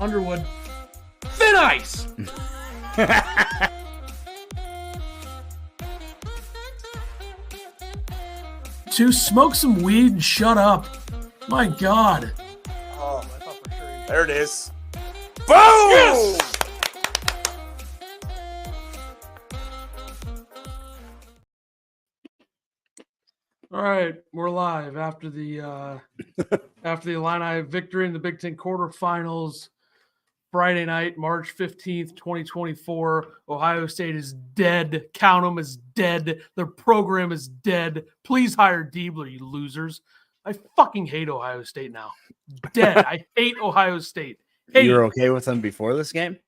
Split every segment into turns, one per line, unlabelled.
Underwood. Thin ice. To smoke some weed and shut up. My God.
Oh, I thought for sure. There it is. Boom! Yes!
All right, we're live after the Illini victory in the Big Ten quarterfinals. Friday night, March 15th, 2024. Ohio State is dead. Count them as dead. Their program is dead. Please hire Diebler, you losers. I fucking hate Ohio State now. Dead. I hate Ohio State.
You were okay with them before this game?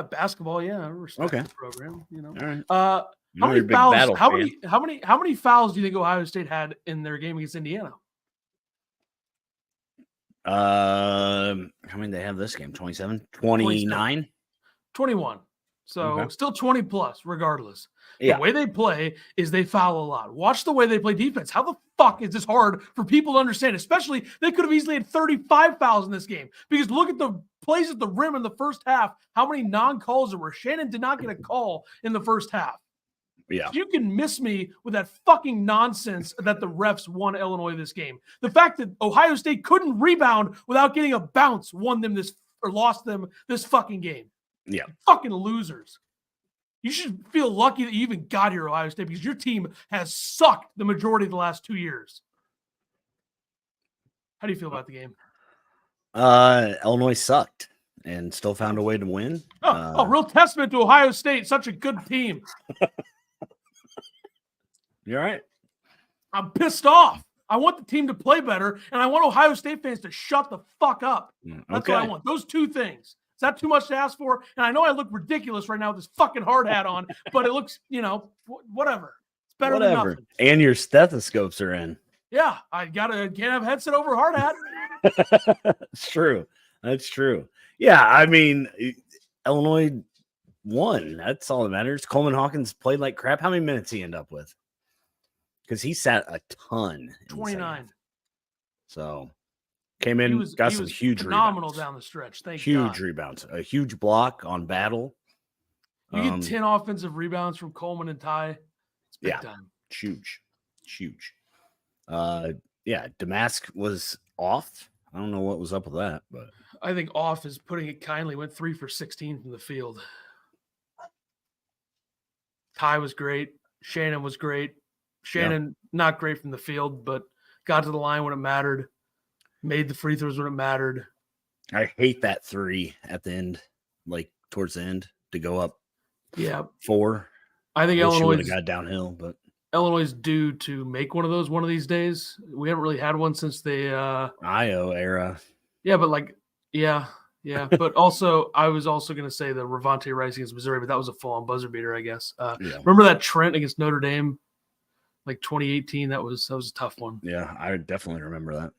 Basketball, yeah. I respect the program, you know.
All right.
How many fouls? How many fouls do you think Ohio State had in their game against Indiana?
How many they have this game? 27? 29?
21. So still 20 plus, regardless.
Yeah.
The way they play is they foul a lot. Watch the way they play defense. How the fuck is this hard for people to understand? Especially, they could have easily had 35 fouls in this game. Because look at the plays at the rim in the first half. How many non-calls there were. Shannon did not get a call in the first half.
Yeah.
You can miss me with that fucking nonsense that the refs won Illinois this game. The fact that Ohio State couldn't rebound without getting a bounce won them this or lost them this fucking game.
Yeah.
Fucking losers. You should feel lucky that you even got here, Ohio State, because your team has sucked the majority of the last 2 years. How do you feel about the game?
Illinois sucked and still found a way to win.
Real testament to Ohio State. Such a good team.
You're right.
I'm pissed off. I want the team to play better, and I want Ohio State fans to shut the fuck up. That's what I want. Those two things. Is that too much to ask for? And I know I look ridiculous right now with this fucking hard hat on, but it looks, whatever. It's better than nothing.
And your stethoscopes are in.
Yeah, can't have headset over hard hat.
It's true. That's true. Yeah, I mean, Illinois won. That's all that matters. Coleman Hawkins played like crap. How many minutes he end up with? Because he sat a ton.
29.
So came in, got some huge
phenomenal
rebounds.
Down the stretch.
Huge rebounds. A huge block on Battle.
You get 10 offensive rebounds from Coleman and Ty. It's big time.
Huge. Damask was off. I don't know what was up with that, but
I think off is putting it kindly. Went 3 for 16 from the field. Ty was great. Shannon was great. Shannon, not great from the field, but got to the line when it mattered. Made the free throws when it mattered.
I hate that 3 at the end, like towards the end, to go up 4.
I think Illinois
would have got downhill, but
Illinois is due to make one of those one of these days. We haven't really had one since the
IO era.
Yeah, but but also I was also going to say the Ravonte Rice against Missouri, but that was a full-on buzzer beater, I guess. Remember that Trent against Notre Dame, like 2018? That was a tough one.
Yeah, I definitely remember that.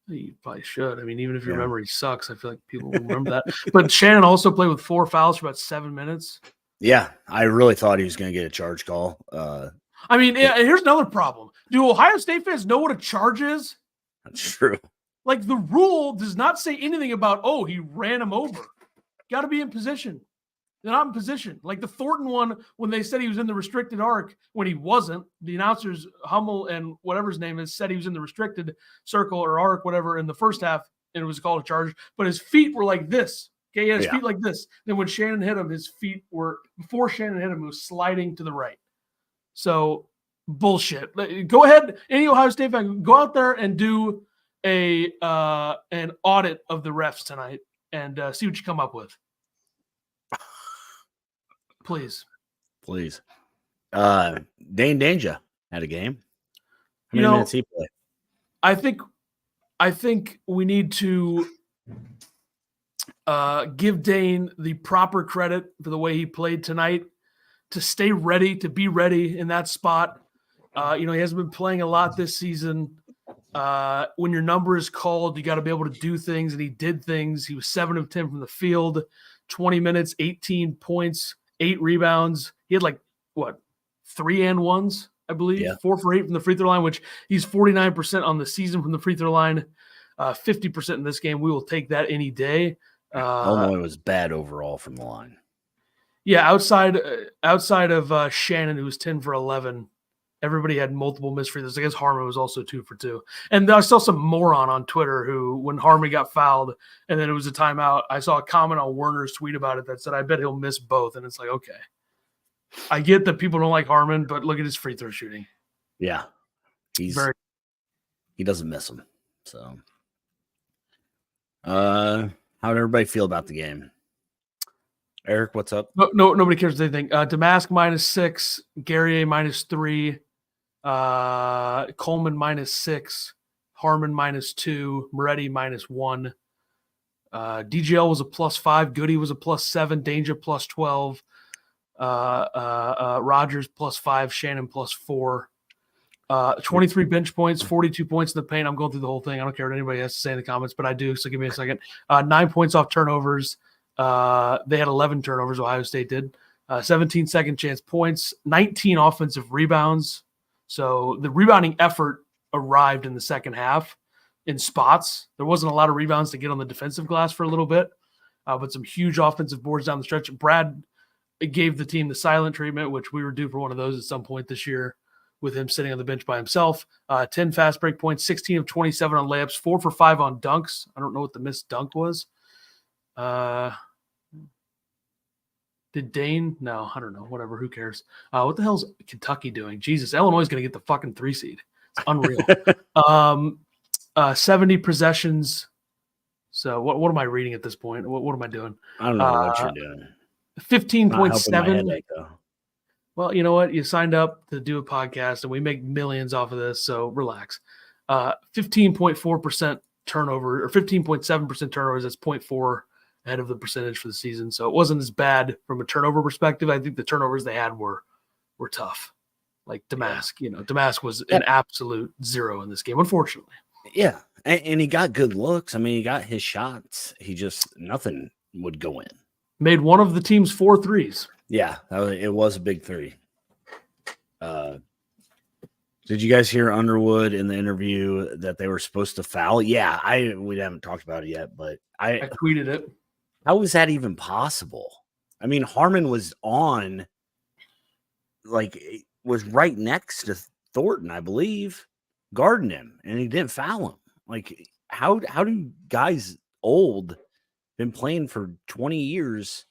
You probably should. I mean, even if your memory sucks, I feel like people will remember that. But Shannon also played with 4 fouls for about 7 minutes.
Yeah, I really thought he was going to get a charge call.
I mean, here's another problem. Do Ohio State fans know what a charge is?
That's true.
Like, the rule does not say anything about, he ran him over. Got to be in position. They're not in position. Like the Thornton one, when they said he was in the restricted arc, when he wasn't, the announcers, Hummel and whatever his name is, said he was in the restricted circle or arc, whatever, in the first half, and it was called a charge. But his feet were like this. Okay, he had his feet like this. Then when Shannon hit him, his feet were, before Shannon hit him, it was sliding to the right. So, bullshit. Go ahead, any Ohio State fan, go out there and do an audit of the refs tonight and see what you come up with. Please.
Dane Danger had a game. How many minutes he played?
I think we need to give Dane the proper credit for the way he played tonight, to stay ready, to be ready in that spot. He hasn't been playing a lot this season. When your number is called, you got to be able to do things, and he did things. He was 7 of 10 from the field, 20 minutes, 18 points, 8 rebounds. He had 3 and 1s, I believe. 4 for 8 from the free throw line, which he's 49% on the season from the free throw line. 50% in this game. We will take that any day.
Illinois was bad overall from the line.
Yeah, outside of Shannon, who was 10 for 11, everybody had multiple missed free throws. I guess Harmon was also 2 for 2. And I saw some moron on Twitter who, when Harmon got fouled and then it was a timeout, I saw a comment on Werner's tweet about it that said, I bet he'll miss both. And it's like, okay. I get that people don't like Harmon, but look at his free throw shooting.
Yeah. He doesn't miss them. So how did everybody feel about the game? Eric, what's up?
No, nobody cares what they think. Damask -6, Guerrier -3, Coleman -6, Harmon -2, Moretti -1. DGL was a +5, Goody was a +7, Danger +12, Rogers +5, Shannon +4. 23 bench points, 42 points in the paint. I'm going through the whole thing. I don't care what anybody has to say in the comments, but I do. So give me a second. 9 points off turnovers. They had 11 turnovers. Ohio State did. 17 second chance points, 19 offensive rebounds. So the rebounding effort arrived in the second half in spots. There wasn't a lot of rebounds to get on the defensive glass for a little bit, but some huge offensive boards down the stretch. Brad gave the team the silent treatment, which we were due for one of those at some point this year, with him sitting on the bench by himself. 10 fast break points, 16 of 27 on layups, 4 for 5 on dunks. I don't know what the missed dunk was. Did Dane? No, I don't know. Whatever. Who cares? What the hell's Kentucky doing? Jesus, Illinois is going to get the fucking 3 seed. It's unreal. 70 possessions. So what am I reading at this point? What am I doing?
I don't know what you're doing.
15.7. Well, you know what? You signed up to do a podcast, and we make millions off of this, so relax. 15.4% turnover, or 15.7% turnovers. That's 0.4 ahead of the percentage for the season. So it wasn't as bad from a turnover perspective. I think the turnovers they had were tough. Like Damask, Damask was an absolute zero in this game, unfortunately.
Yeah, and he got good looks. I mean, he got his shots. He just, nothing would go in.
Made one of the team's 4 threes.
Yeah, it was a big 3. Did you guys hear Underwood in the interview that they were supposed to foul? Yeah, we haven't talked about it yet, but I
tweeted it.
How was that even possible? I mean, Harmon was was right next to Thornton, I believe, guarding him, and he didn't foul him. Like, how do guys old been playing for 20 years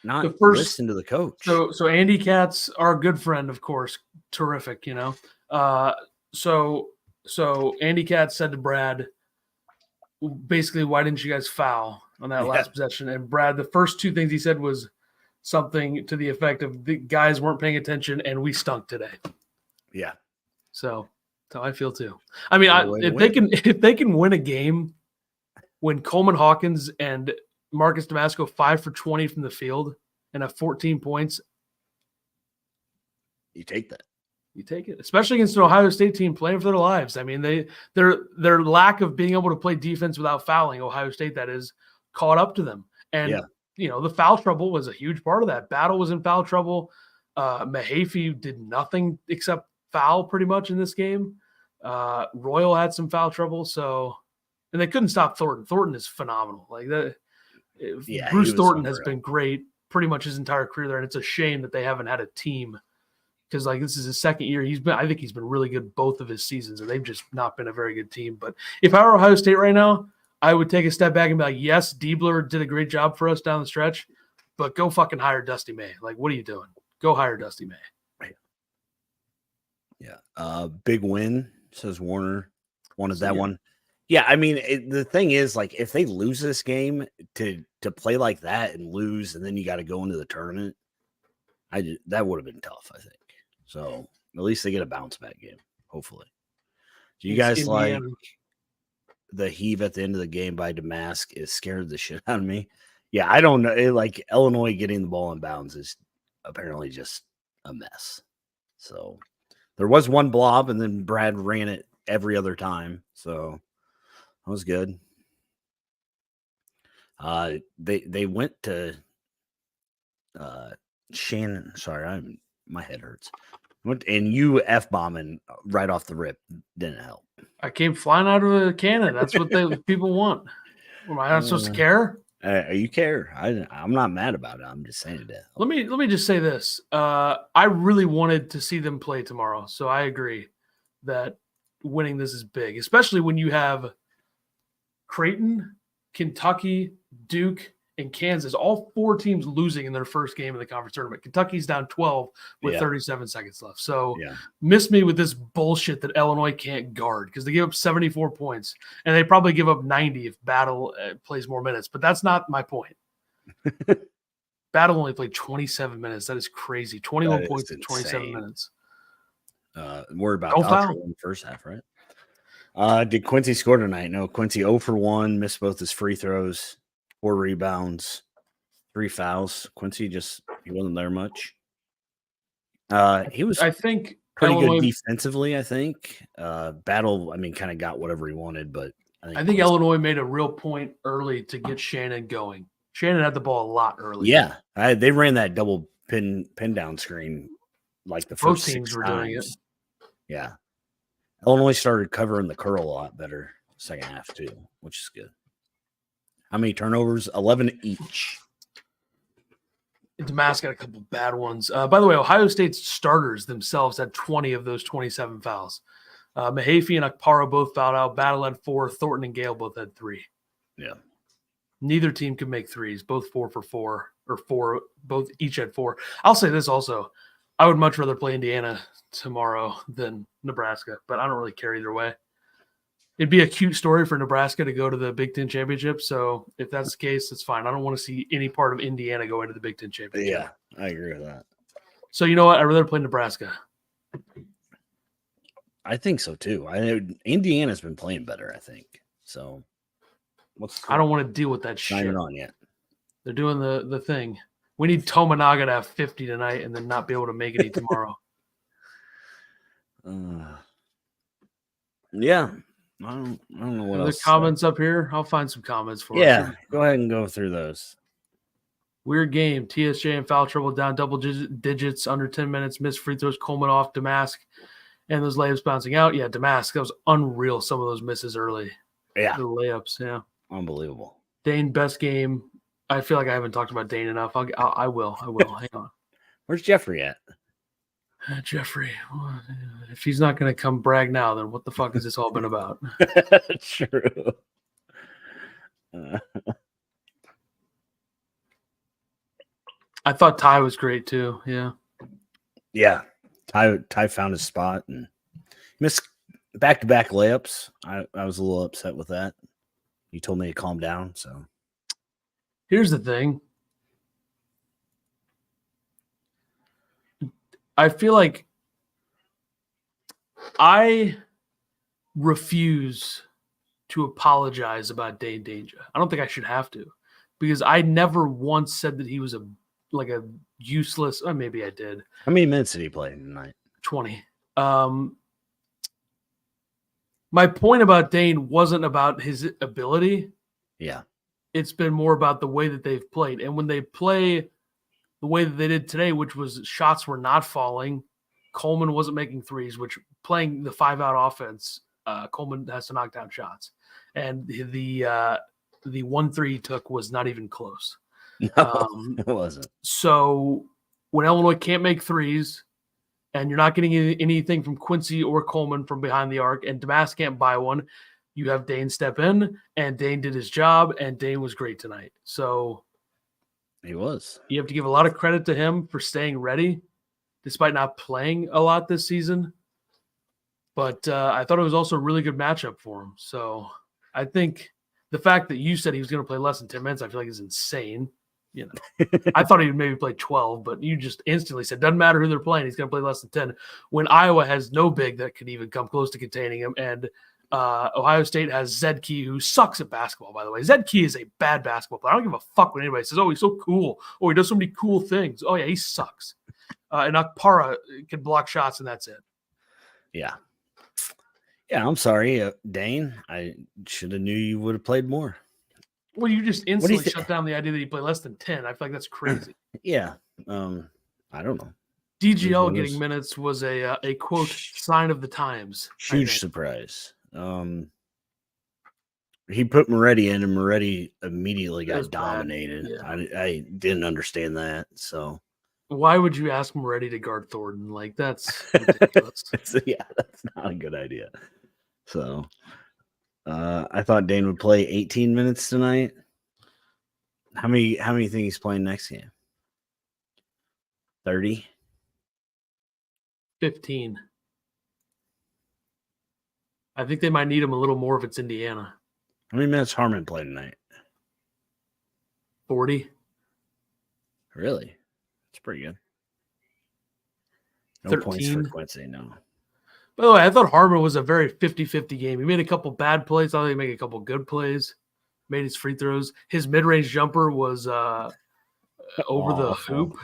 not listen to the coach?
So Andy Katz, our good friend, of course, terrific, So Andy Katz said to Brad, basically, why didn't you guys foul on that last possession? And Brad, the first 2 things he said was something to the effect of, the guys weren't paying attention and we stunk today. Yeah. So that's how I feel too. I mean, if they can win a game when Coleman Hawkins and Marcus Damasco 5 for 20 from the field and have 14 points,
you take that.
You take it, especially against an Ohio State team playing for their lives. I mean, their lack of being able to play defense without fouling, Ohio State, that is, caught up to them. And, the foul trouble was a huge part of that. Battle was in foul trouble. Mahaffey did nothing except foul pretty much in this game. Royal had some foul trouble. And they couldn't stop Thornton. Thornton is phenomenal. Like that. Bruce Thornton has been great pretty much his entire career there. And it's a shame that they haven't had a team, because this is his second year. I think he's been really good both of his seasons, and they've just not been a very good team. But if I were Ohio State right now, I would take a step back and be like, yes, Diebler did a great job for us down the stretch, but go fucking hire Dusty May. Like, what are you doing? Go hire Dusty May.
Yeah. Big win, says Warner. Wanted that one. Yeah, I mean, the thing is, like, if they lose this game, to play like that and lose, and then you got to go into the tournament, that would have been tough, I think. So at least they get a bounce back game, hopefully. Do you guys like the heave at the end of the game by Damask? It scared the shit out of me. Yeah, I don't know. Like, Illinois getting the ball in bounds is apparently just a mess. So there was one blob, and then Brad ran it every other time. So that was good. They went to Shannon. Sorry, my head hurts. And you F-bombing right off the rip didn't help.
I came flying out of a cannon. That's what people want. Am I not supposed to care?
You care? I'm not mad about it. I'm just saying that.
Let me just say this. I really wanted to see them play tomorrow, so I agree that winning this is big, especially when you have Creighton, Kentucky, Duke, and Kansas, all 4 teams losing in their first game of the conference tournament. Kentucky's down 12 with 37 seconds left. So miss me with this bullshit that Illinois can't guard because they give up 74 points, and they probably give up 90 if Battle plays more minutes. But that's not my point. Battle only played 27 minutes. That is crazy. 21 points in 27 minutes.
Worry about foul in the first half, right? Did Quincy score tonight? No, Quincy 0 for 1, missed both his free throws, 4 rebounds, 3 fouls. Quincy he wasn't there much. He was,
I think,
pretty good defensively. I think Battle, kind of got whatever he wanted, but
I think Illinois made a real point early to get Shannon going. Shannon had the ball a lot early.
Yeah, they ran that double pin down screen like the first
teams
6
were
times.
doing it.
Yeah, Illinois started covering the curl a lot better second half too, which is good. How many turnovers? 11 each.
Damascus got a couple bad ones. By the way, Ohio State's starters themselves had 20 of those 27 fouls. Mahaffey and Akpara both fouled out. Battle had 4. Thornton and Gale both had 3.
Yeah.
Neither team could make threes. Both 4 for 4 or 4. Both each had 4. I'll say this also. I would much rather play Indiana tomorrow than Nebraska, but I don't really care either way. It'd be a cute story for Nebraska to go to the Big Ten Championship. So if that's the case, that's fine. I don't want to see any part of Indiana go into the Big Ten Championship.
Yeah, I agree with that.
So you know what? I'd rather play Nebraska.
I think so too. Indiana's been playing better, I think. So
I don't want to deal with that shit.
Not even on yet.
They're doing the thing. We need Tominaga to have 50 tonight and then not be able to make any tomorrow.
Yeah. I don't know what else.
The comments up here. I'll find some comments for us.
Yeah, go ahead and go through those.
Weird game. TSJ in foul trouble, down double digits, under 10 minutes, missed free throws, Coleman off, Damask, and those layups bouncing out. Yeah, Damask, that was unreal, some of those misses early.
Yeah.
The layups, yeah.
Unbelievable.
Dane, best game. I feel like I haven't talked about Dane enough. I will. Hang on.
Where's Jeffrey at?
Jeffrey, if he's not going to come brag now, then what the fuck has this all been about?
True.
I thought Ty was great too. Yeah.
Yeah. Ty found his spot and missed back-to-back layups. I was a little upset with that. You told me to calm down, so.
Here's the thing. I feel like I refuse to apologize about Dane Danger. I don't think I should have to, because I never once said that he was a useless. Or maybe I did.
How many minutes did he play tonight?
20. My point about Dane wasn't about his ability.
Yeah.
It's been more about the way that they've played. And when they play the way that they did today, which was shots were not falling, Coleman wasn't making threes, which playing the 5-out offense, Coleman has to knock down shots. And the 1-3 he took was not even close.
No, it wasn't.
So when Illinois can't make threes and you're not getting anything from Quincy or Coleman from behind the arc, and Damas can't buy one, you have Dane step in, and Dane did his job, and Dane was great tonight. So
he was.
You have to give a lot of credit to him for staying ready, despite not playing a lot this season. But I thought it was also a really good matchup for him. So I think the fact that you said he was going to play less than 10 minutes, I feel like is insane. You know, I thought he would maybe play 12, but you just instantly said, doesn't matter who they're playing, he's going to play less than 10. When Iowa has no big that could even come close to containing him, and Ohio State has Zedkey, who sucks at basketball, by the way. Zedkey is a bad basketball player. I don't give a fuck when anybody says, oh, he's so cool. Oh, he does so many cool things. Oh, yeah, he sucks. And Akpara can block shots, and that's it.
Yeah. Yeah, I'm sorry, Dane. I should have knew you would have played more.
Well, you just instantly shut down the idea that he played less than 10. I feel like that's crazy.
Yeah. I don't know.
DGL getting minutes was a quote sign of the times.
Huge surprise. He put Moretti in, and Moretti immediately got dominated.
Yeah.
I didn't understand that. So
why would you ask Moretti to guard Thornton? Like, that's ridiculous.
Yeah, that's not a good idea. So I thought Dane would play 18 minutes tonight. How many think he's playing next game? 30?
15. I think they might need him a little more if it's Indiana.
How many minutes Harmon played tonight?
40.
Really? That's pretty good. No
13.
points for Quincy, no.
By the way, I thought Harmon was a very 50-50 game. He made a couple bad plays. I thought he made a couple good plays. Made his free throws. His mid-range jumper was over the hoop.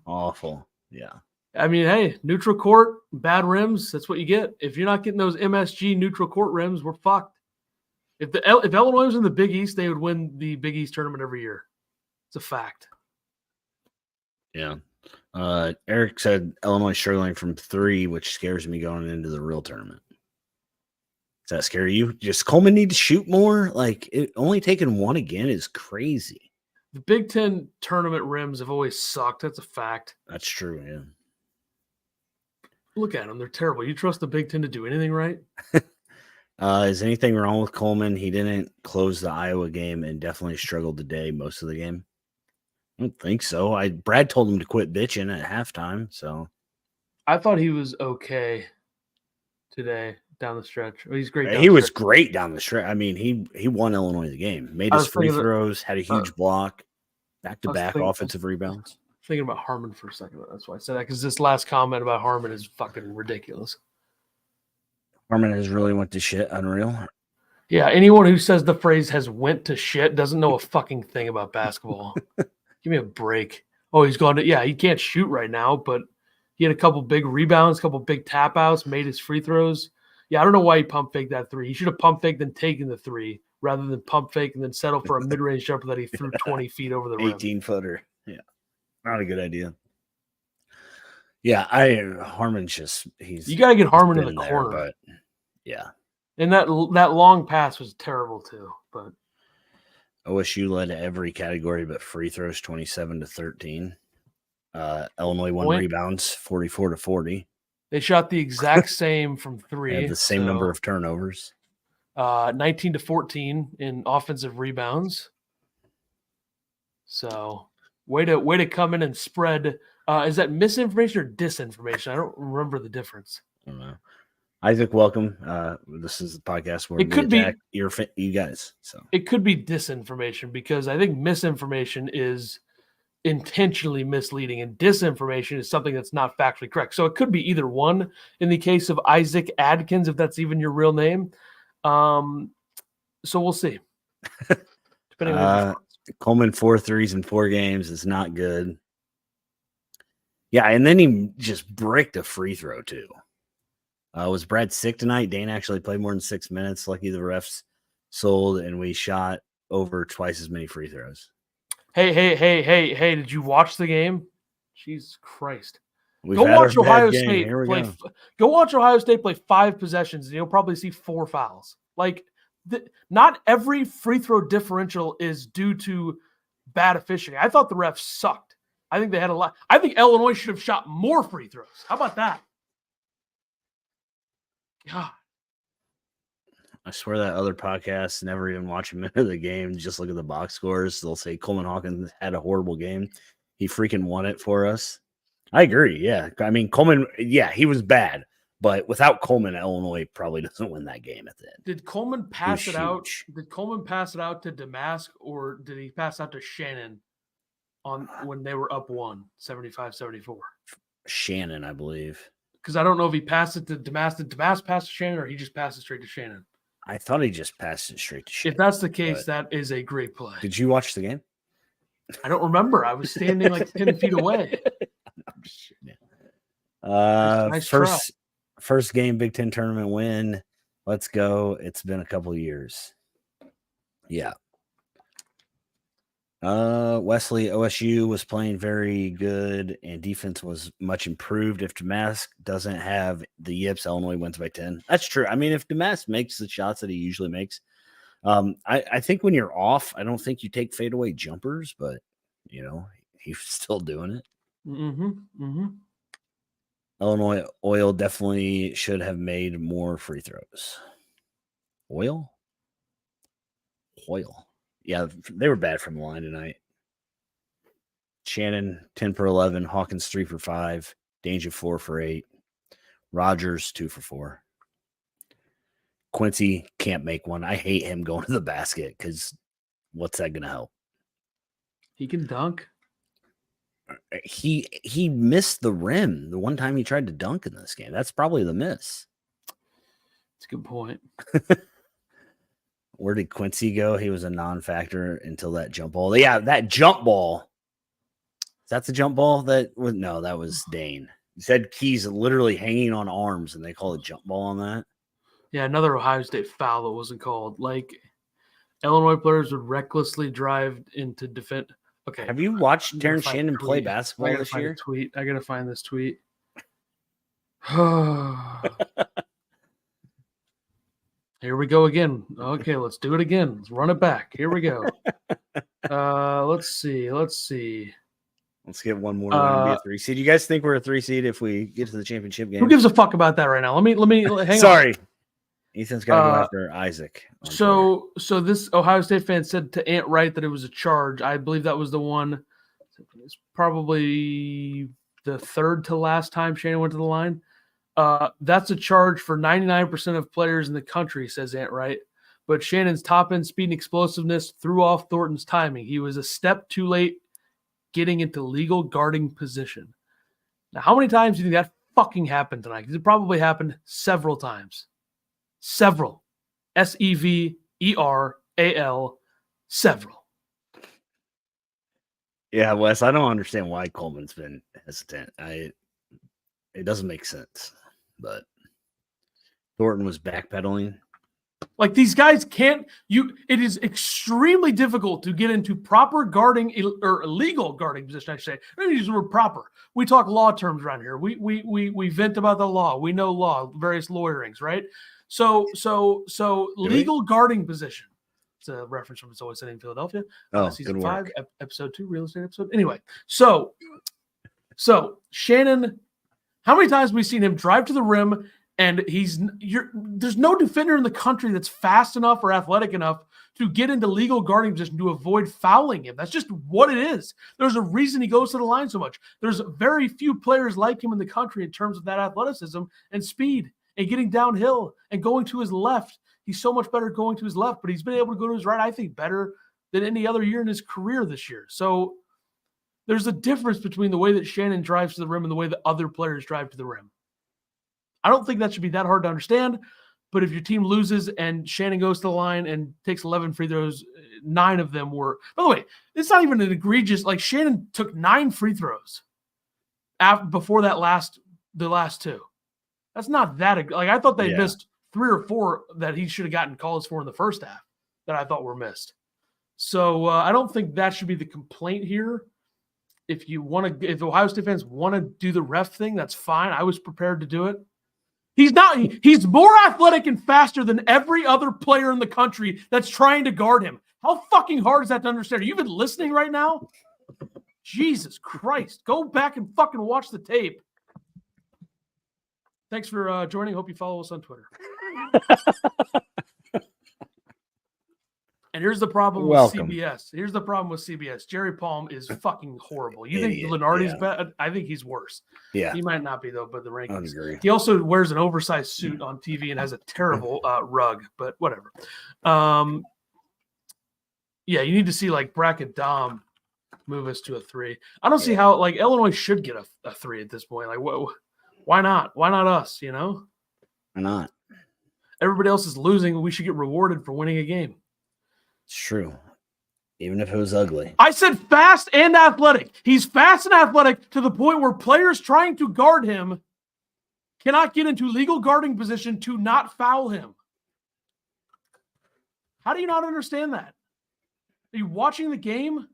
Awful. Yeah.
I mean, hey, neutral court, bad rims. That's what you get. If you're not getting those MSG neutral court rims, we're fucked. If Illinois was in the Big East, they would win the Big East tournament every year. It's a fact.
Yeah. Eric said Illinois struggling from 3, which scares me going into the real tournament. Does that scare you? Does Coleman need to shoot more? Like, only taking 1 again is crazy.
The Big Ten tournament rims have always sucked. That's a fact.
That's true, yeah.
Look at them. They're terrible. You trust the Big Ten to do anything right?
Is anything wrong with Coleman? He didn't close the Iowa game and definitely struggled today most of the game. I don't think so. Brad told him to quit bitching at halftime, so.
I thought he was okay today down the stretch. He's great.
He was great down the stretch. I mean, he won Illinois the game. Made his free throws, had a huge block, back-to-back offensive rebounds.
Thinking about Harmon for a second. That's why I said that, because this last comment about Harmon is fucking ridiculous.
Harmon has really went to shit. Unreal.
Yeah, anyone who says the phrase has went to shit doesn't know a fucking thing about basketball. Give me a break. Oh, he's gone to, he can't shoot right now, but he had a couple big rebounds, a couple big tap outs, made his free throws. Yeah, I don't know why he pump faked that 3. He should have pump faked and taken the 3 rather than pump fake and then settle for a mid-range jumper that he threw 20 feet over the rim.
18-footer. Yeah. Not a good idea. Yeah, Harmon's just you
got to get Harmon in the corner.
But yeah.
And that long pass was terrible too. But
OSU led every category but free throws 27-13. Illinois won rebounds 44-40.
They shot the exact same from 3.
They had the same number of turnovers.
19-14 in offensive rebounds. So way to come in and spread. Is that misinformation or disinformation? I don't remember the difference.
I don't know. Isaac, welcome. This is the podcast where
it could be
you guys. So
it could be disinformation, because I think misinformation is intentionally misleading and disinformation is something that's not factually correct. So it could be either one in the case of Isaac Adkins, if that's even your real name. So we'll see. Depending on
Coleman 4 threes in 4 games is not good. Yeah, and then he just bricked a free throw too. Was Brad sick tonight? Dane actually played more than 6 minutes. Lucky the refs sold, and we shot over twice as many free throws.
Hey, did you watch the game? Jesus Christ.
Go watch Ohio State
play. Go watch Ohio State play 5 possessions, and you'll probably see 4 fouls. Like, not every free throw differential is due to bad officiating. I thought the refs sucked. I think they had a lot. I think Illinois should have shot more free throws. How about that? God.
I swear that other podcasts never even watch a minute of the game. Just look at the box scores. They'll say Coleman Hawkins had a horrible game. He freaking won it for us. I agree. Yeah. I mean, Coleman, he was bad. But without Coleman, Illinois probably doesn't win that game at the end.
Did Coleman pass it out? Did Coleman pass it out to Damask, or did he pass out to Shannon when they were up 75-74?
Shannon, I believe.
Because I don't know if he passed it to Damask. Did Damask pass to Shannon, or he just passed it straight to Shannon?
I thought he just passed it straight to Shannon.
If that's the case, that is a great play.
Did you watch the game?
I don't remember. I was standing like 10 feet away.
Nice first game Big Ten tournament win. Let's go. It's been a couple of years. Yeah. Wesley, OSU was playing very good and defense was much improved. If Damask doesn't have the yips, Illinois wins by 10. That's true. I mean, if Damask makes the shots that he usually makes, I think when you're off, I don't think you take fadeaway jumpers, but he's still doing it. Illinois Oil definitely should have made more free throws. Oil. Yeah, they were bad from the line tonight. Shannon, 10 for 11. Hawkins, 3 for 5. Danger, 4 for 8. Rogers, 2 for 4. Quincy can't make one. I hate him going to the basket because what's that going to help?
He can dunk.
He missed the rim the one time he tried to dunk in this game. That's probably the miss.
That's a good point.
Where did Quincy go? He was a non-factor until that jump ball. Yeah, that jump ball. That's the jump ball that was Dane. He said Keys literally hanging on arms, and they call it jump ball on that.
Yeah, another Ohio State foul that wasn't called. Like, Illinois players would recklessly drive into defense. Okay.
Have you watched Terrence Shannon play basketball this year?
I gotta find this tweet. Here we go again. Okay, let's do it again. Let's run it back. Here we go. Let's see.
Let's get one more. Be a 3 seed. You guys think we're a 3 seed if we get to the championship game?
Who gives a fuck about that right now? Let me hang
Sorry.
on.
Ethan's got to go after Isaac.
So this Ohio State fan said to Ant Wright that it was a charge. I believe that was the one. It's probably the third to last time Shannon went to the line. That's a charge for 99% of players in the country, says Ant Wright. But Shannon's top end speed and explosiveness threw off Thornton's timing. He was a step too late getting into legal guarding position. Now, how many times do you think that fucking happened tonight? Because it probably happened several times. Several. Several. Several.
Yeah, Wes, I don't understand why Coleman's been hesitant. It doesn't make sense. But Thornton was backpedaling.
Like, these guys can't. It is extremely difficult to get into proper guarding or illegal guarding position. I should say. I mean, use the word proper. We talk law terms around here. We vent about the law. We know law, various lawyerings, right? So legal guarding position. It's a reference from It's Always Sunny in Philadelphia. Season 5, episode 2, real estate episode. Anyway, so Shannon. How many times have we seen him drive to the rim and there's no defender in the country that's fast enough or athletic enough to get into legal guarding position to avoid fouling him. That's just what it is. There's a reason he goes to the line so much. There's very few players like him in the country in terms of that athleticism and speed and getting downhill and going to his left. He's so much better going to his left, but he's been able to go to his right, I think, better than any other year in his career this year. So there's a difference between the way that Shannon drives to the rim and the way that other players drive to the rim. I don't think that should be that hard to understand, but if your team loses and Shannon goes to the line and takes 11 free throws, 9 of them were, by the way, it's not even an egregious, like Shannon took 9 free throws before the last 2. That's not that, like I thought they missed 3 or 4 that he should have gotten calls for in the first half that I thought were missed. So I don't think that should be the complaint here. If Ohio State fans want to do the ref thing, that's fine. I was prepared to do it. He's more athletic and faster than every other player in the country that's trying to guard him. How fucking hard is that to understand? Are you even listening right now? Jesus Christ. Go back and fucking watch the tape. Thanks for joining. Hope you follow us on Twitter. And here's the problem with CBS. Jerry Palm is fucking horrible. You think Lenardi's bad? I think he's worse. Yeah. He might not be, though, but the rankings. He also wears an oversized suit on TV and has a terrible rug, but whatever. You need to see, like, Bracket Dom move us to a 3. I don't see how, like, Illinois should get a 3 at this point. Like, why not? Why not us, you know?
Why not?
Everybody else is losing. We should get rewarded for winning a game.
It's true. Even if it was ugly.
I said fast and athletic. He's fast and athletic to the point where players trying to guard him cannot get into legal guarding position to not foul him. How do you not understand that? Are you watching the game?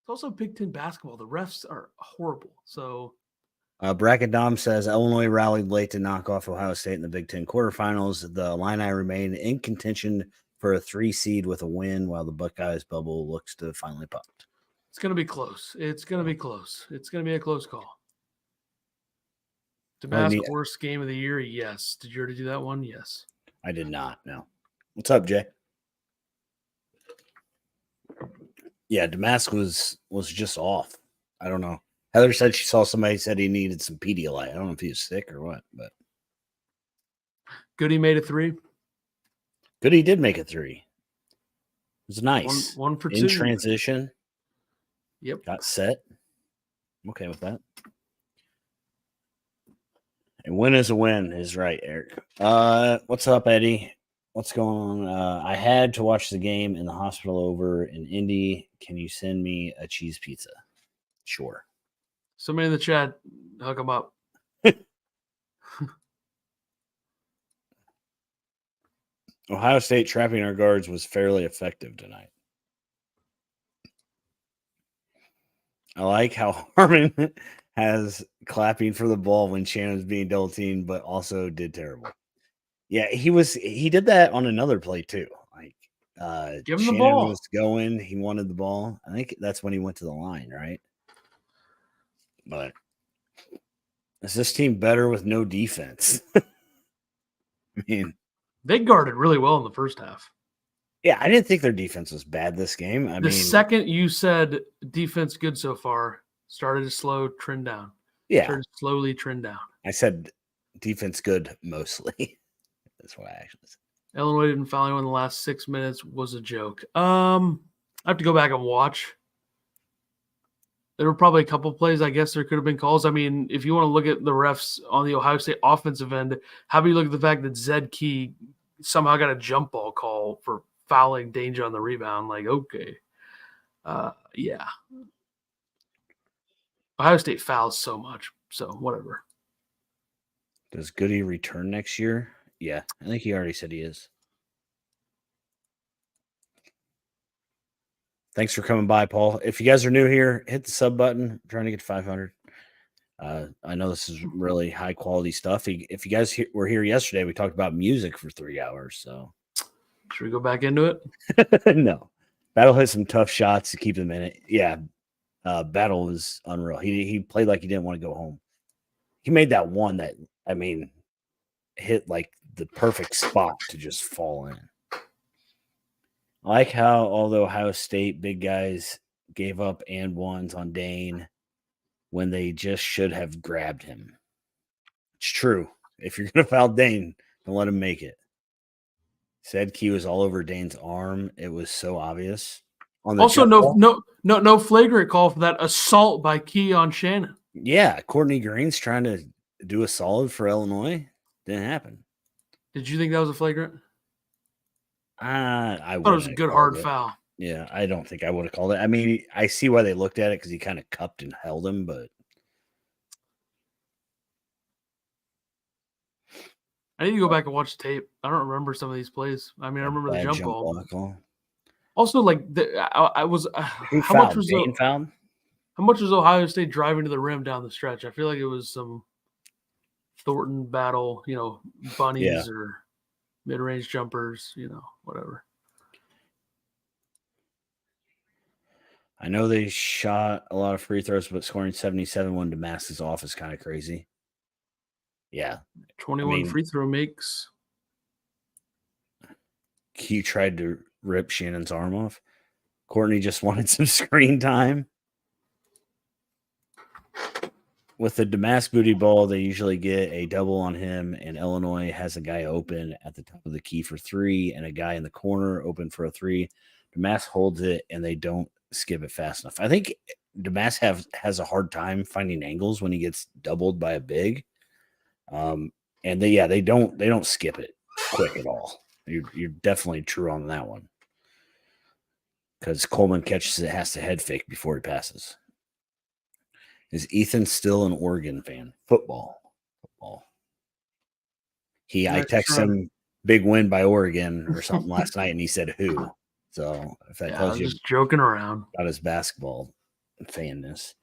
It's also Big Ten basketball. The refs are horrible. So
Bracket Dom says Illinois rallied late to knock off Ohio State in the Big Ten quarterfinals. The Illini remain in contention for a 3 seed with a win, while the Buckeyes bubble looks to finally pop.
it's going to be close. It's going to be close. It's going to be a close call. Damascus worst game of the year? Yes. Did you already do that one? Yes.
I did not. No. What's up, Jay? Yeah, Damascus was just off. I don't know. Heather said she saw somebody said he needed some Pedialyte. I don't know if he was sick or what, but
Goody made a 3.
Goody did make a 3. It was nice.
One for 2
in transition.
Yep.
Got set. I'm okay with that. A win is a win is right, Eric. What's up, Eddie? What's going on? I had to watch the game in the hospital over in Indy. Can you send me a cheese pizza? Sure.
Somebody in the chat, hook them up.
Ohio State trapping our guards was fairly effective tonight. I like how Harmon has clapping for the ball when Shannon's being double teamed, but also did terrible. Yeah, he did that on another play too. Like
Give him
Shannon
the ball.
was going, he wanted the ball. I think that's when he went to the line, right? But is this team better with no defense? I mean,
they guarded really well in the first half.
Yeah, I didn't think their defense was bad this game. I mean,
second you said defense good so far, started to slow trend down.
Yeah.
Started to slowly trend down.
I said defense good mostly. That's what I actually said.
Illinois didn't foul anyone in the last 6 minutes was a joke. I have to go back and watch. There were probably a couple plays. I guess there could have been calls. I mean, if you want to look at the refs on the Ohio State offensive end, how about you look at the fact that Zed Key somehow got a jump ball call for fouling Danger on the rebound? Like, okay. Yeah. Ohio State fouls so much. So, whatever.
Does Goody return next year? Yeah, I think he already said he is. Thanks for coming by, Paul. If you guys are new here, hit the sub button. I'm trying to get to 500. I know this is really high quality stuff. If you guys were here yesterday, we talked about music for 3 hours. So,
should we go back into it?
No. Battle hit some tough shots to keep them in it. Yeah, Battle was unreal. He played like he didn't want to go home. He made that one that, I mean, hit like the perfect spot to just fall in. I like how, although Ohio State big guys gave up and ones on Dane when they just should have grabbed him. It's true. If you're going to foul Dane, don't let him make it. Said Key was all over Dane's arm. It was so obvious.
Also, no flagrant call for that assault by Key on Shannon.
Yeah, Courtney Green's trying to do a solid for Illinois. Didn't happen.
Did you think that was a flagrant?
I
thought it was a good hard foul.
Yeah, I don't think I would have called it. I mean, I see why they looked at it because he kind of cupped and held him, but
I need to go back and watch tape. I don't remember some of these plays. I mean, I remember the jump ball. Also, like I was how much was Ohio State driving to the rim down the stretch? I feel like it was some Thornton battle, bunnies or mid-range jumpers, whatever.
I know they shot a lot of free throws, but scoring 77 when Damascus off is kind of crazy. Yeah.
21 free throw makes.
He tried to rip Shannon's arm off. Courtney just wanted some screen time. With the Damascus booty ball, they usually get a double on him, and Illinois has a guy open at the top of the key for 3 and a guy in the corner open for a 3. Damascus holds it, and they don't skip it fast enough. I think Damascus has a hard time finding angles when he gets doubled by a big. And they don't skip it quick at all. You're definitely true on that one. Because Coleman catches it, has to head fake before he passes. Is Ethan still an Oregon fan? Football. I texted him big win by Oregon or something last night, and he said who. So if that tells you,
just joking around
about his basketball fanness.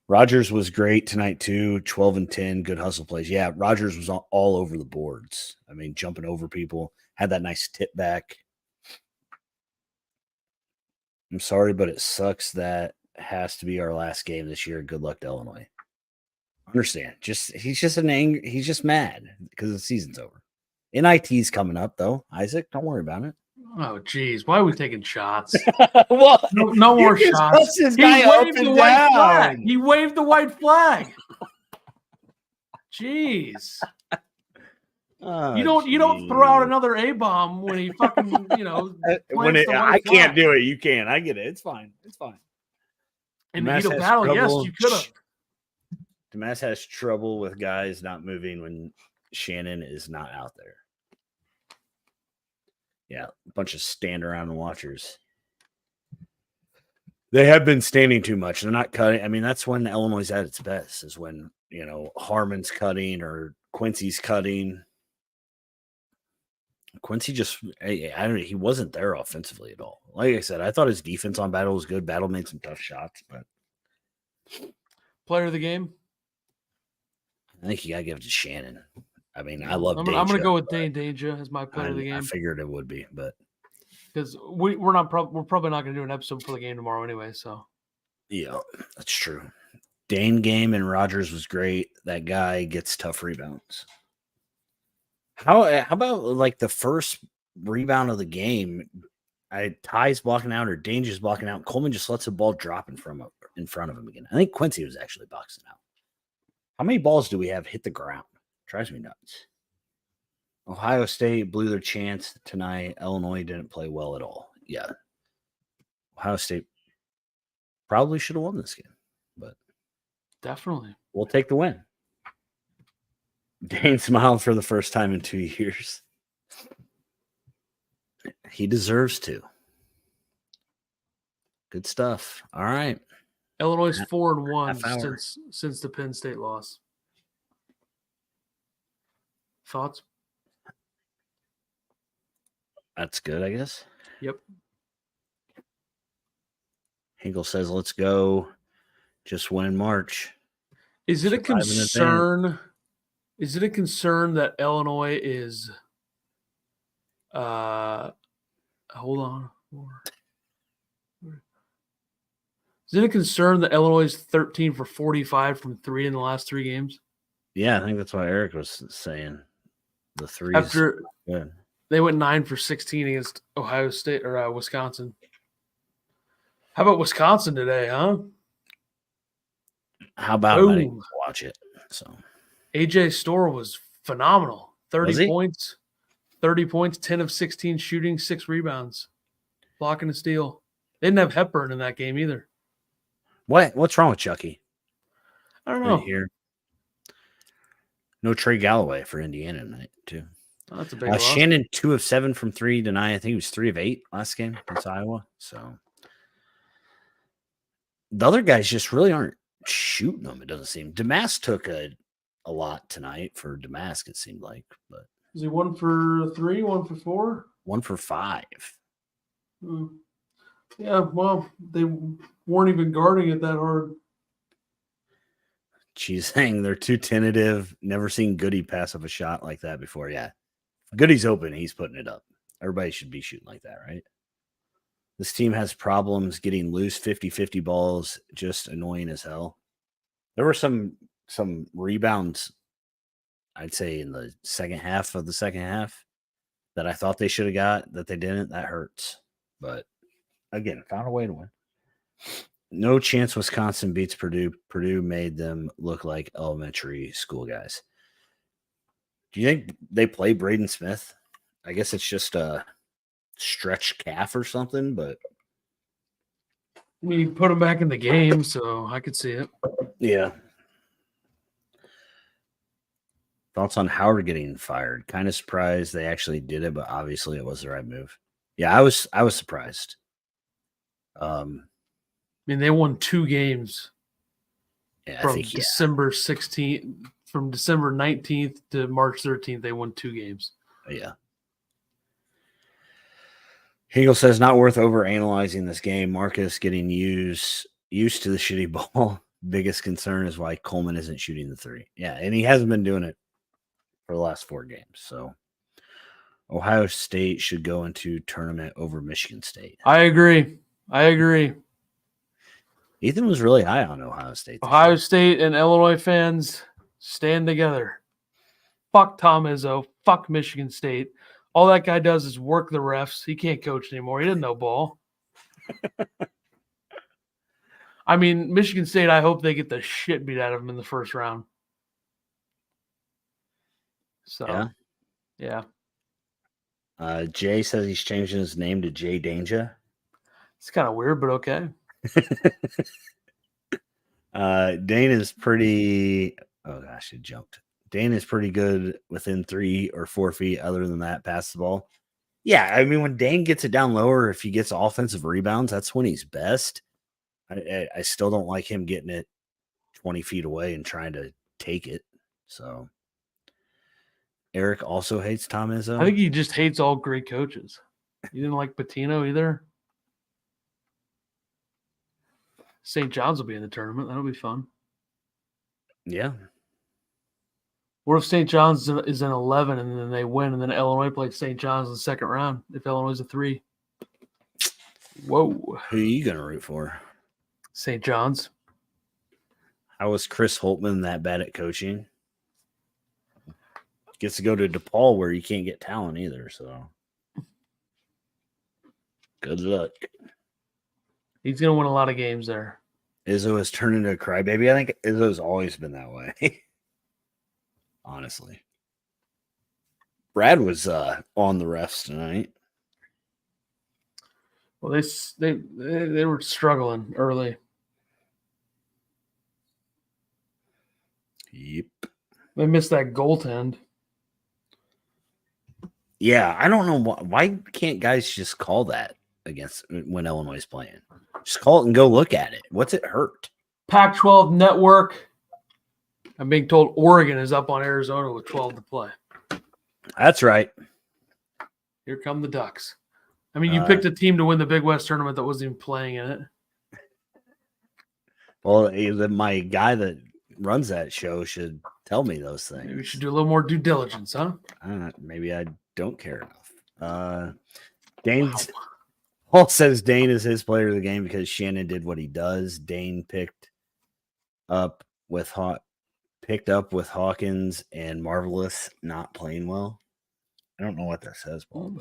Rogers was great tonight too. 12 and 10, good hustle plays. Yeah, Rogers was all over the boards. I mean, jumping over people, had that nice tip back. I'm sorry, but it sucks that has to be our last game this year. Good luck to Illinois. Understand. He's just mad because the season's over. NIT's coming up though. Isaac, don't worry about it.
Oh, geez. Why are we taking shots?
What?
No more shots.
This guy
waved the white flag. He waved the white flag. Jeez.
Oh,
you don't throw out another A-bomb when he fucking,
I can't do it. You can. I get it. It's fine. It's fine.
In the heat of battle, yes, you could have.
Damas has trouble with guys not moving when Shannon is not out there. Yeah, a bunch of stand around watchers. They have been standing too much. They're not cutting. I mean, that's when Illinois is at its best, is when, Harmon's cutting or Quincy's cutting. Quincy he wasn't there offensively at all. Like I said, I thought his defense on Battle was good. Battle made some tough shots, but
player of the game?
I think you got to give it to Shannon. I mean, I love
I'm going to go with Dane Deja as my player of the game.
I figured it would be, but
because we're probably not going to do an episode for the game tomorrow anyway. So
yeah, that's true. Dane game and Rogers was great. That guy gets tough rebounds. How about like the first rebound of the game? Ty's blocking out or Danger's blocking out. Coleman just lets the ball drop in front of him again. I think Quincy was actually boxing out. How many balls do we have hit the ground? Drives me nuts. Ohio State blew their chance tonight. Illinois didn't play well at all. Yeah. Ohio State probably should have won this game, but
definitely.
We'll take the win. Dane smiled for the first time in 2 years. He deserves to. Good stuff. All right.
Illinois is 4-1 since the Penn State loss. Thoughts?
That's good, I guess.
Yep.
Hinkle says, let's go. Just win in March.
Is it a concern? Is it a concern that Illinois is hold on. Is it a concern that Illinois is 13 for 45 from 3 in the last 3 games?
Yeah, I think that's what Eric was saying. The threes.
After they went 9 for 16 against Ohio State or Wisconsin. How about Wisconsin today, huh?
How about I didn't watch it? So
AJ Storr was phenomenal. 30 points, 10 of 16 shooting, 6 rebounds, blocking a steal. They didn't have Hepburn in that game either.
What's wrong with Chucky?
I don't know.
Right here. No Trey Galloway for Indiana tonight, too.
Oh, that's a big loss.
Shannon, 2 of 7 from 3 tonight. I think he was 3 of 8 last game against Iowa. So the other guys just really aren't shooting them, it doesn't seem. Damas took a lot tonight for Damas, it seemed like. But
is he 1 for 3, 1 for 4?
1 for 5.
Yeah, well, they weren't even guarding it that hard.
She's saying they're too tentative. Never seen Goody pass up a shot like that before. Yeah. Goody's open. He's putting it up. Everybody should be shooting like that, right? This team has problems getting loose 50-50 balls. Just annoying as hell. There were some rebounds, I'd say, in the second half that I thought they should have got that they didn't. That hurts. But again, found a way to win. No chance Wisconsin beats Purdue. Purdue made them look like elementary school guys. Do you think they play Braden Smith? I guess it's just a stretched calf or something, but
we put him back in the game, so I could see it.
Yeah. Thoughts on Howard getting fired? Kind of surprised they actually did it, but obviously it was the right move. Yeah, I was surprised.
I mean, they won 2 games from December 16th, from December 19th to March 13th. They won 2 games.
Yeah. Hegel says not worth over analyzing this game. Marcus getting used used to the shitty ball. Biggest concern is why Coleman isn't shooting the three. Yeah, and he hasn't been doing it for the last 4 games. So Ohio State should go into tournament over Michigan State.
I agree.
Ethan was really high on Ohio State.
Ohio State and Illinois fans stand together. Fuck Tom Izzo. Fuck Michigan State. All that guy does is work the refs. He can't coach anymore. He doesn't know ball. I mean, Michigan State, I hope they get the shit beat out of them in the first round. So, yeah.
Jay says he's changing his name to Jay Danger.
It's kind of weird, but okay.
Dane is pretty. Oh gosh, it jumped. Dane is pretty good within 3 or 4 feet. Other than that, pass the ball. Yeah, I mean, when Dane gets it down lower, if he gets offensive rebounds, that's when he's best. I still don't like him getting it 20 feet away and trying to take it. So Eric also hates Tom Izzo.
I think he just hates all great coaches. You didn't like Patino either? St. John's will be in the tournament. That'll be fun.
Yeah.
What if St. John's is an 11 and then they win and then Illinois plays St. John's in the second round if Illinois is a 3? Whoa.
Who are you going to root for?
St. John's.
How was Chris Holtman that bad at coaching? Gets to go to DePaul where you can't get talent either. So good luck.
He's going to win a lot of games there.
Izzo has turned into a crybaby. I think Izzo's always been that way. Honestly. Brad was on the refs tonight.
Well, they were struggling early.
Yep.
They missed that goaltend.
Yeah, I don't know why can't guys just call that against when Illinois is playing? Just call it and go look at it. What's it hurt?
Pac-12 network. I'm being told Oregon is up on Arizona with 12 to play.
That's right.
Here come the Ducks. I mean, you picked a team to win the Big West tournament that wasn't even playing in it.
Well, my guy that runs that show should tell me those things.
Maybe we should do a little more due diligence, huh?
Maybe I don't care enough. Dane's Paul says Dane is his player of the game because Shannon did what he does. Dane picked up with Hawkins and Marvelous not playing well. I don't know what that says, Paul,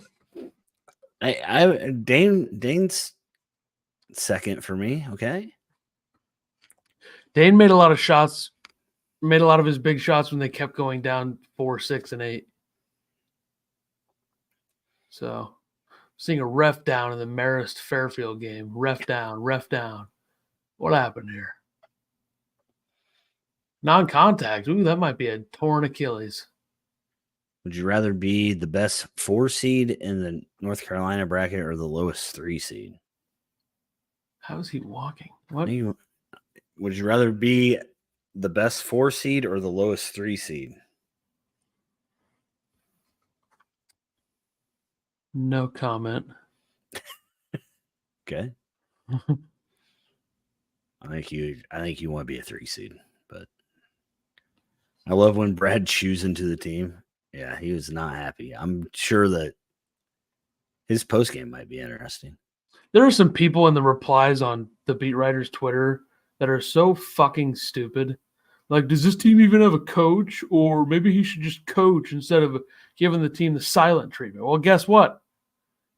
but Dane's second for me. Okay.
Dane made a lot of shots, made a lot of his big shots when they kept going down 4, 6, and 8. So seeing a ref down in the Marist Fairfield game. Ref down. What happened here? Non-contact. Ooh, that might be a torn Achilles.
Would you rather be the best 4 seed in the North Carolina bracket or the lowest 3 seed?
How is he walking? What?
Would you rather be the best 4 seed or the lowest 3 seed?
No comment.
Okay. I think you want to be a 3 seed, but I love when Brad chews into the team. Yeah, he was not happy. I'm sure that his post game might be interesting.
There are some people in the replies on the beat writers' Twitter that are so fucking stupid. Like, does this team even have a coach? Or maybe he should just coach instead of giving the team the silent treatment. Well, guess what?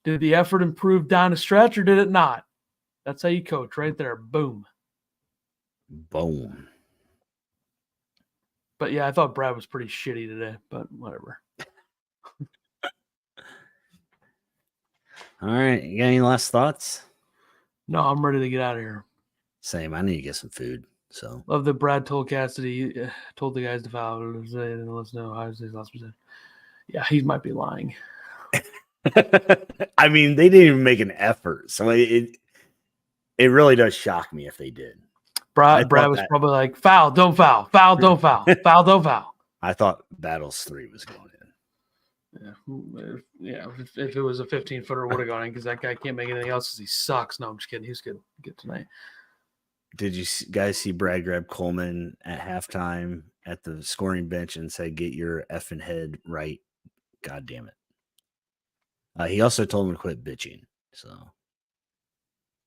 Did the effort improve down the stretch or did it not? That's how you coach right there. Boom.
Boom.
But yeah, I thought Brad was pretty shitty today, but whatever.
All right. You got any last thoughts?
No, I'm ready to get out of here.
Same. I need to get some food. So
Love that Brad told Cassidy, told the guys to foul. Let's know how his last percent. Yeah, he might be lying.
I mean, they didn't even make an effort. So it really does shock me if they did.
Brad was probably like, foul, don't foul, foul, don't foul, foul, don't foul.
I thought Battles 3 was going
in. Yeah. If it was a 15-footer, would have gone in because that guy can't make anything else because he sucks. No, I'm just kidding. He's good tonight.
Did you guys see Brad grab Coleman at halftime at the scoring bench and say, "Get your effing head right"? God damn it. He also told him to quit bitching. So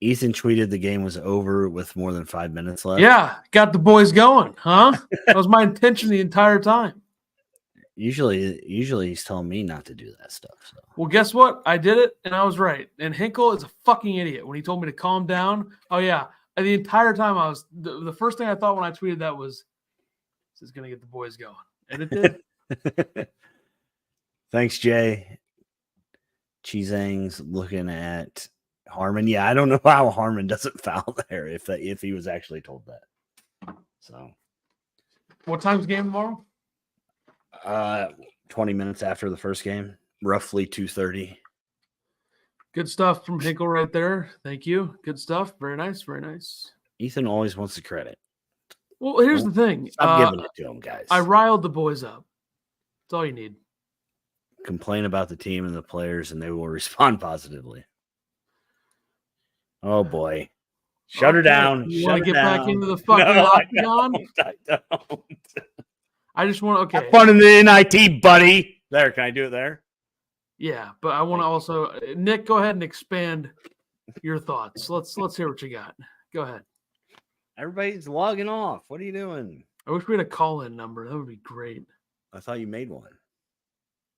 Ethan tweeted the game was over with more than 5 minutes left.
Yeah, got the boys going, huh? That was my intention the entire time.
Usually he's telling me not to do that stuff. So.
Well, guess what? I did it, and I was right. And Hinkle is a fucking idiot when he told me to calm down. Oh, yeah. And the entire time I was – the first thing I thought when I tweeted that was, this is going to get the boys going. And it did.
Thanks, Jay. Cheesang's looking at Harmon. Yeah, I don't know how Harmon doesn't foul there if he was actually told that. So,
what time's the game tomorrow?
20 minutes after the first game, roughly 2:30.
Good stuff from Hinkle right there. Thank you. Good stuff. Very nice. Very nice.
Ethan always wants the credit.
Well, here's the thing.
Stop giving it to him, guys.
I riled the boys up. That's all you need.
Complain about the team and the players, and they will respond positively. Oh, boy. Shut her down.
You want to get back into the fucking octagon?
I don't.
I just want to, okay.
Have fun in the NIT, buddy. There, can I do it there?
Yeah, but I want to also, Nick, go ahead and expand your thoughts. Let's hear what you got. Go ahead.
Everybody's logging off. What are you doing?
I wish we had a call-in number. That would be great.
I thought you made one.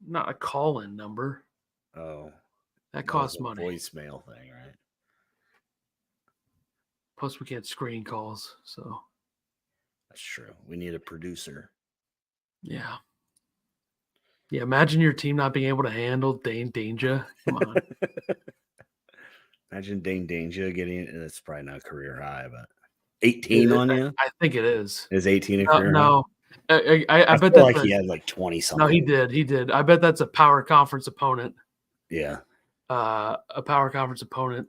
Not a call-in number.
Oh.
That costs money.
Voicemail thing, right?
Plus, we can't screen calls, so.
That's true. We need a producer.
Yeah. Yeah, imagine your team not being able to handle Dane Danger. Come on.
Imagine Dane Danger getting it. It's probably not a career high, but 18 on you?
I think it is.
Is 18 a career high?
No. I bet
feel
that's
like he had like 20 something.
No, he did. I bet that's a power conference opponent.
Yeah.
A power conference opponent,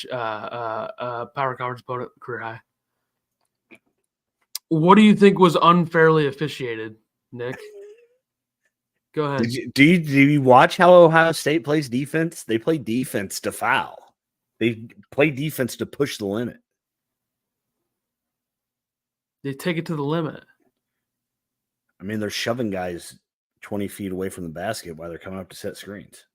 power conference opponent career high. What do you think was unfairly officiated, Nick? Go ahead.
Do you watch how Ohio State plays defense? They play defense to foul. They play defense to push the limit.
They take it to the limit.
I mean, they're shoving guys 20 feet away from the basket while they're coming up to set screens.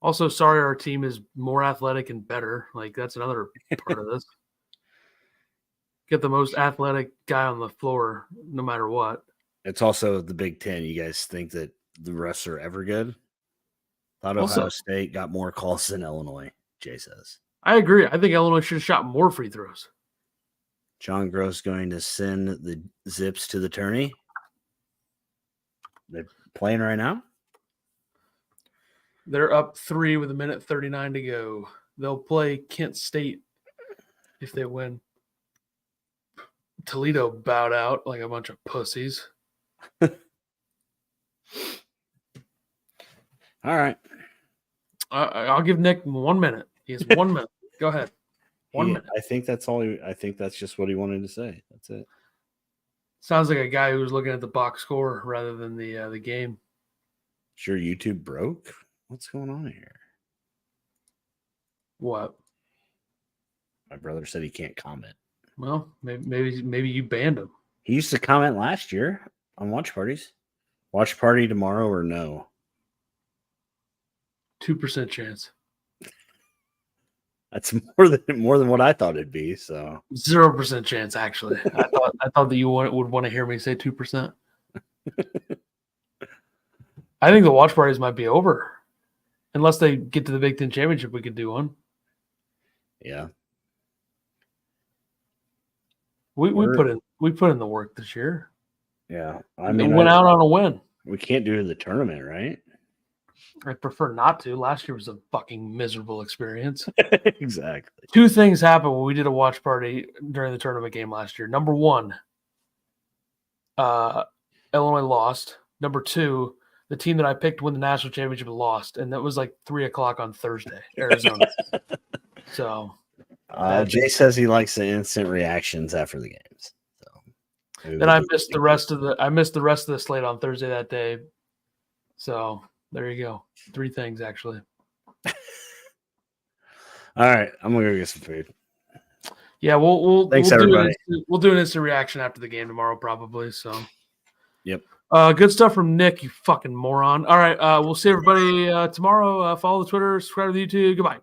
Also, sorry, our team is more athletic and better. Like, that's another part of this. Get the most athletic guy on the floor, no matter what.
It's also the Big Ten. You guys think that the refs are ever good? Thought Ohio State got more calls than Illinois, Jay says.
I agree. I think Illinois should have shot more free throws.
John Gross going to send the Zips to the tourney. They're playing right now?
They're up 3 with 1:39 to go. They'll play Kent State if they win. Toledo bowed out like a bunch of pussies.
All right.
I'll give Nick 1 minute. He has 1 minute. Go ahead. 1 minute.
I think that's all. I think that's just what he wanted to say. That's it.
Sounds like a guy who was looking at the box score rather than the game.
Sure, YouTube broke. What's going on here?
What?
My brother said he can't comment.
Well, maybe you banned him.
He used to comment last year on watch parties. Watch party tomorrow or no?
2% chance.
That's more than what I thought it'd be. So
0% chance, actually. I thought that you would want to hear me say 2%. I think the watch parties might be over, unless they get to the Big Ten championship. We could do one.
Yeah,
we put in the work this year.
Yeah,
I mean, went out on a win.
We can't do the tournament, right?
I prefer not to. Last year was a fucking miserable experience.
Exactly.
2 things happened when we did a watch party during the tournament game last year. Number 1, Illinois lost. Number 2, the team that I picked to win the national championship lost, and that was like 3:00 on Thursday, Arizona. So,
Jay says he likes the instant reactions after the games. So
then I missed the rest of the slate on Thursday that day. So there you go. 3 things actually.
All right, I'm gonna go get some food.
Yeah, we'll
Thanks,
do
everybody.
we'll do an instant reaction after the game tomorrow, probably. So,
Yep.
Good stuff from Nick, you fucking moron. All right, we'll see everybody tomorrow. Follow the Twitter, subscribe to the YouTube. Goodbye.